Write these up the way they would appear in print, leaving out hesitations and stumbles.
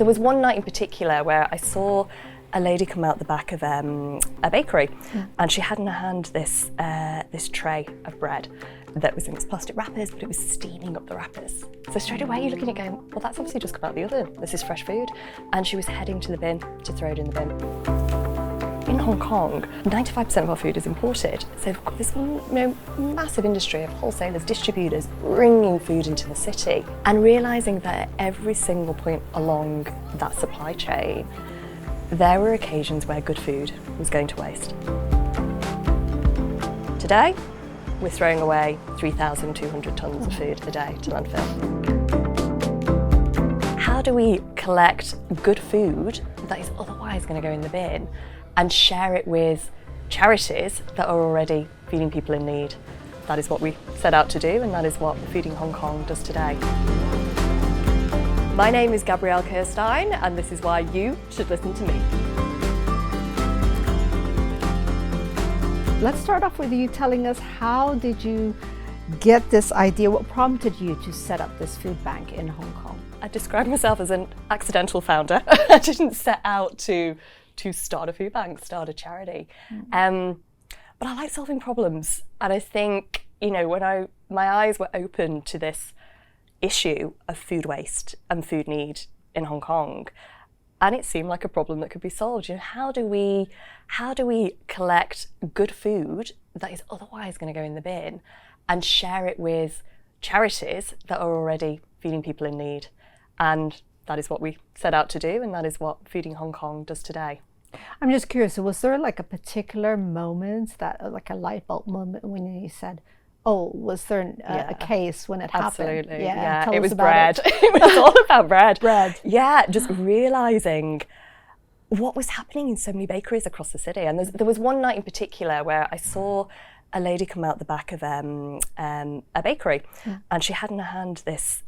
There was one night in particular where I saw a lady come out the back of a bakery, and she had in her hand this tray of bread that was in its plastic wrappers, but it was steaming up the wrappers. So straight away you're looking at it going, well, that's obviously just come out the oven. This is fresh food. And she was heading to the bin to throw it in the bin. In Hong Kong, 95% of our food is imported. So we've got this massive industry of wholesalers, distributors bringing food into the city, and realising that at every single point along that supply chain, there were occasions where good food was going to waste. Today, we're throwing away 3,200 tonnes of food a day to landfill. How do we collect good food that is otherwise going to go in the bin and share it with charities that are already feeding people in need? That is what we set out to do, and that is what Feeding Hong Kong does today. My name is Gabrielle Kirstein, and this is why you should listen to me. Let's start off with you telling us, how did you get this idea? What prompted you to set up this food bank in Hong Kong? I describe myself as an accidental founder. I didn't set out to start a food bank, start a charity. But I like solving problems. And I think, when my eyes were open to this issue of food waste and food need in Hong Kong, and it seemed like a problem that could be solved. How do we collect good food that is otherwise going to go in the bin and share it with charities that are already feeding people in need? And that is what we set out to do, and that is what Feeding Hong Kong does today. I'm just curious, so was there like a particular moment, like a light bulb moment, when you said, oh, was there a case when it happened? Absolutely, yeah. It was bread. It was all about bread. Bread. Yeah, just realising what was happening in so many bakeries across the city. And there was one night in particular where I saw a lady come out the back of a bakery, and she had in her hand this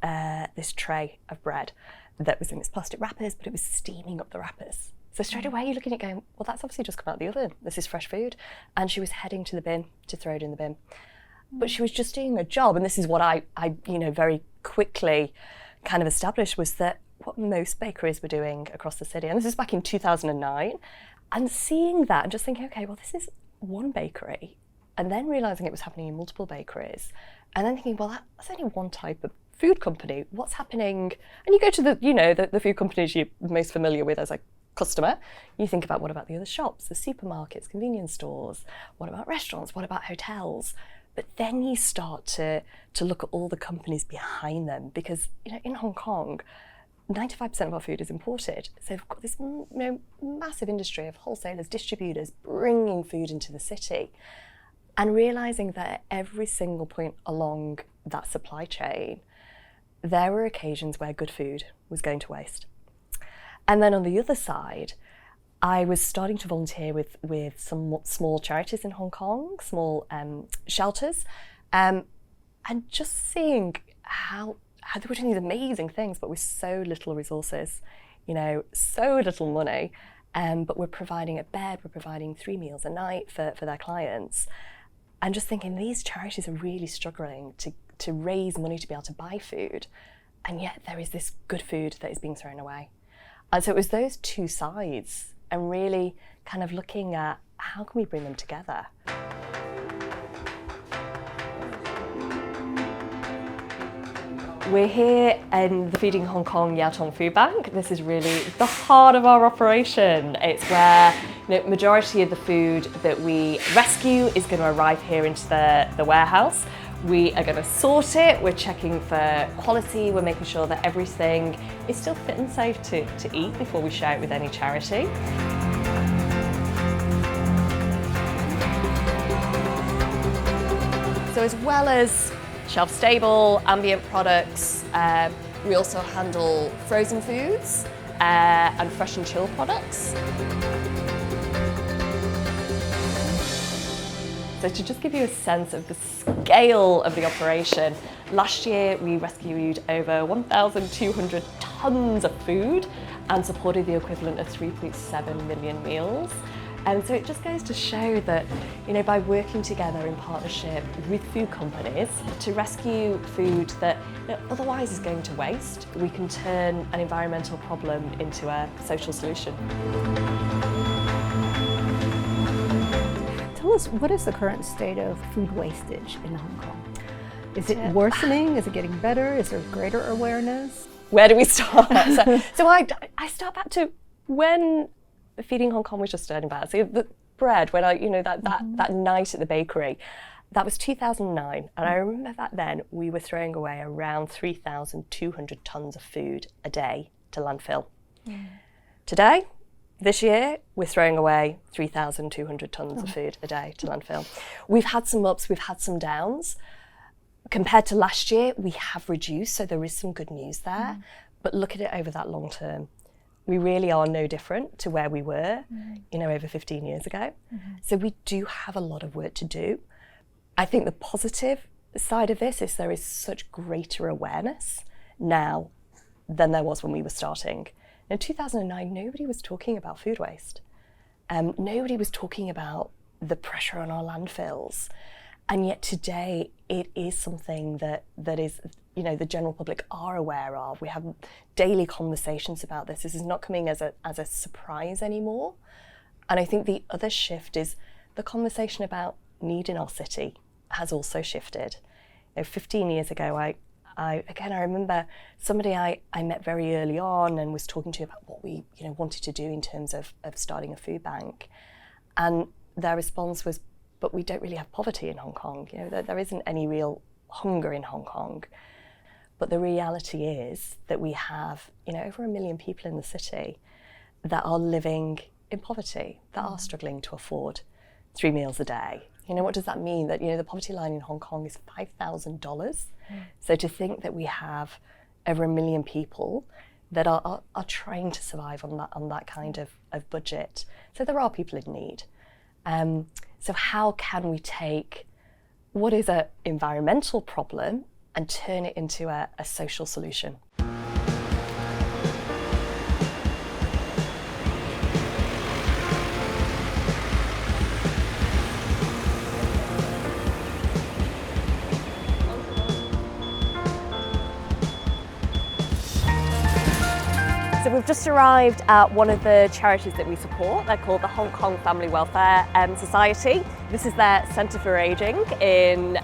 tray of bread that was in its plastic wrappers, but it was steaming up the wrappers. So straight away you're looking at it going, well, that's obviously just come out the oven. This is fresh food. And she was heading to the bin to throw it in the bin. But she was just doing her job, and this is what I very quickly kind of established, was that what most bakeries were doing across the city, and this is back in 2009, and seeing that and just thinking, okay, well, this is one bakery, and then realising it was happening in multiple bakeries, and then thinking, well, that's only one type of food company. What's happening? And you go to the food companies you're most familiar with as a customer, you think about, what about the other shops, the supermarkets, convenience stores, what about restaurants, what about hotels? But then you start to look at all the companies behind them, because in Hong Kong, 95% of our food is imported. So we've got this massive industry of wholesalers, distributors bringing food into the city, and realising that at every single point along that supply chain, there were occasions where good food was going to waste. And then on the other side, I was starting to volunteer with some small charities in Hong Kong, small shelters, and just seeing how they were doing these amazing things, but with so little resources, so little money, but we're providing a bed, we're providing 3 meals a night for their clients, and just thinking these charities are really struggling to raise money to be able to buy food, and yet there is this good food that is being thrown away. And so it was those two sides, and really kind of looking at how can we bring them together. We're here in the Feeding Hong Kong Yau Tong Food Bank. This is really the heart of our operation. It's where majority of the food that we rescue is going to arrive here into the warehouse. We are going to sort it, we're checking for quality, we're making sure that everything is still fit and safe to eat before we share it with any charity. So as well as shelf-stable, ambient products, we also handle frozen foods and fresh and chill products. So to just give you a sense of the scale of the operation, last year we rescued over 1,200 tonnes of food and supported the equivalent of 3.7 million meals. And so it just goes to show that, by working together in partnership with food companies to rescue food that otherwise is going to waste, we can turn an environmental problem into a social solution. Tell us, what is the current state of food wastage in Hong Kong? Is it worsening? Is it getting better? Is there greater awareness? Where do we start? so I start back to when Feeding Hong Kong was just starting about. So the bread, when that night at the bakery, that was 2009. And I remember that then we were throwing away around 3,200 tonnes of food a day to landfill. Today, this year, we're throwing away 3,200 tonnes of food a day to landfill. We've had some ups, we've had some downs. Compared to last year, we have reduced, so there is some good news there. But look at it over that long term. We really are no different to where we were, over 15 years ago. So we do have a lot of work to do. I think the positive side of this is there is such greater awareness now than there was when we were starting. In 2009, nobody was talking about food waste. Nobody was talking about the pressure on our landfills. And yet today, it is something that is, the general public are aware of. We have daily conversations about this. This is not coming as a surprise anymore. And I think the other shift is the conversation about need in our city has also shifted. 15 years ago, I remember somebody I met very early on and was talking to about what we wanted to do in terms of starting a food bank. And their response was, but we don't really have poverty in Hong Kong. There isn't any real hunger in Hong Kong. But the reality is that we have, over 1 million people in the city that are living in poverty, that are struggling to afford 3 meals a day. What does that mean? That, the poverty line in Hong Kong is $5,000. So to think that we have over 1 million people that are trying to survive on that kind of budget. So there are people in need. So how can we take what is an environmental problem and turn it into a social solution? So we've just arrived at one of the charities that we support. They're called the Hong Kong Family Welfare Society. This is their Centre for Ageing in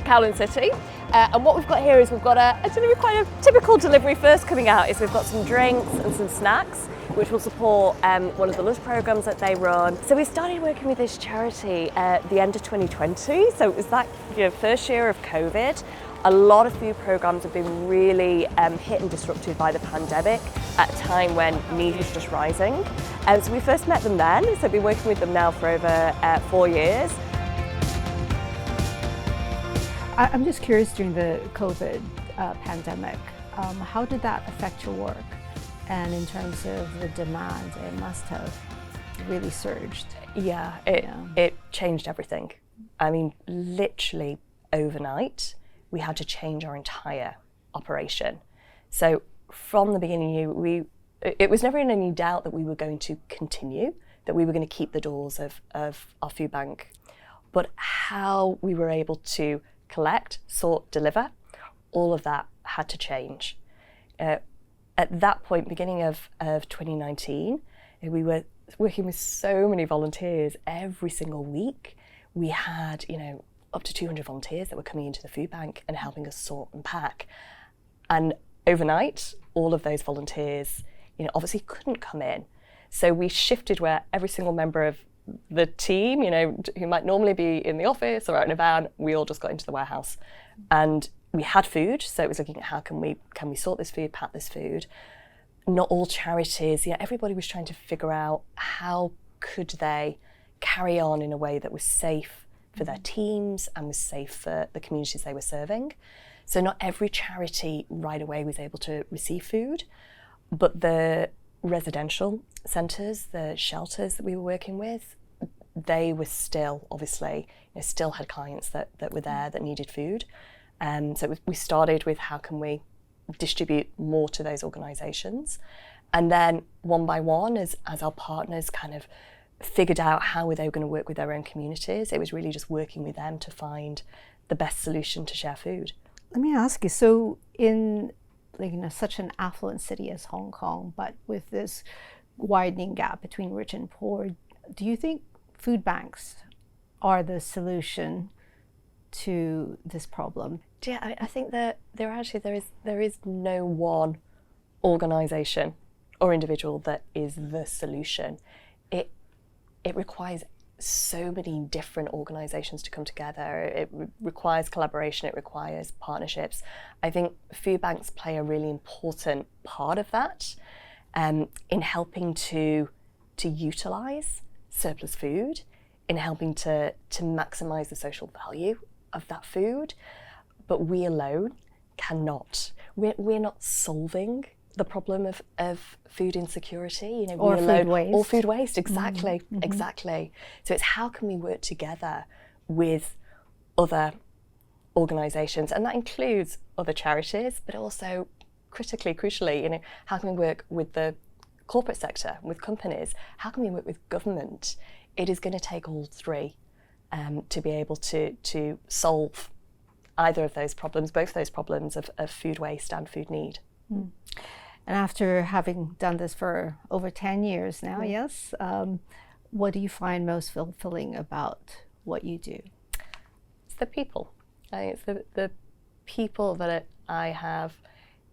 Kowloon City. And what we've got here is we've got a delivery, quite a typical delivery first coming out, is we've got some drinks and some snacks, which will support one of the lunch programmes that they run. So we started working with this charity at the end of 2020. So it was that first year of COVID. A lot of food programmes have been really hit and disrupted by the pandemic at a time when need was just rising. So we first met them then, so I've been working with them now for over 4 years. I'm just curious, during the COVID pandemic, how did that affect your work? And in terms of the demand, it must have really surged. Yeah, it changed everything. I mean, literally overnight, we had to change our entire operation. So from the beginning, it was never in any doubt that we were going to continue, that we were going to keep the doors of our food bank. But how we were able to collect, sort, deliver, all of that had to change. At that point, beginning of 2019, we were working with so many volunteers every single week. We had, up to 200 volunteers that were coming into the food bank and helping us sort and pack. And overnight, all of those volunteers, obviously couldn't come in. So we shifted where every single member of the team, who might normally be in the office or out in a van, we all just got into the warehouse. And we had food, so it was looking at how can we sort this food, pack this food. Not all charities, everybody was trying to figure out how could they carry on in a way that was safe for their teams and was safe for the communities they were serving. So not every charity right away was able to receive food, but the residential centres, the shelters that we were working with, they were still, obviously, still had clients that were there that needed food. So we started with how can we distribute more to those organisations. And then one by one, as our partners kind of figured out how were they going to work with their own communities. It was really just working with them to find the best solution to share food. Let me ask you, so in such an affluent city as Hong Kong, but with this widening gap between rich and poor, do you think food banks are the solution to this problem? Yeah, I think that there is no one organisation or individual that is the solution. It requires so many different organisations to come together. It requires collaboration, it requires partnerships. I think food banks play a really important part of that in helping to utilise surplus food, in helping to maximise the social value of that food. But we alone cannot. We're not solving the problem of food insecurity, or food waste. Or food waste, exactly, exactly. So it's how can we work together with other organisations, and that includes other charities, but also crucially, how can we work with the corporate sector, with companies? How can we work with government? It is going to take all three to be able to solve either of those problems, both those problems of food waste and food need. Mm. And after having done this for over 10 years now, yes, what do you find most fulfilling about what you do? It's the people. It's the people that I have,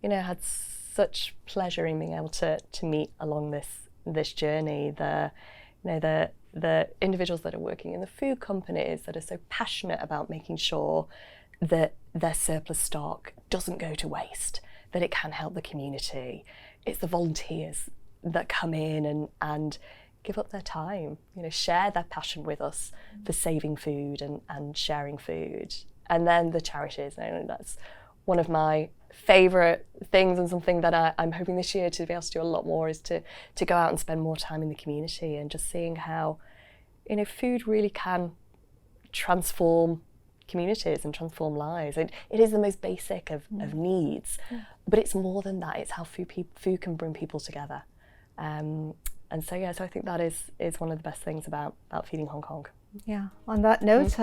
had such pleasure in being able to meet along this journey. The individuals that are working in the food companies that are so passionate about making sure that their surplus stock doesn't go to waste, that it can help the community. It's the volunteers that come in and give up their time, share their passion with us for saving food and sharing food. And then the charities, that's one of my favourite things, and something that I'm hoping this year to be able to do a lot more, is to go out and spend more time in the community and just seeing how, food really can transform communities and transform lives. It is the most basic of needs, but it's more than that. It's how food can bring people together. So I think that is one of the best things about Feeding Hong Kong. Yeah, on that note,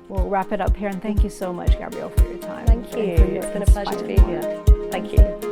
we'll wrap it up here, and thank you so much, Gabrielle, for your time. Thank you. It's been a pleasure to be here. Thank you.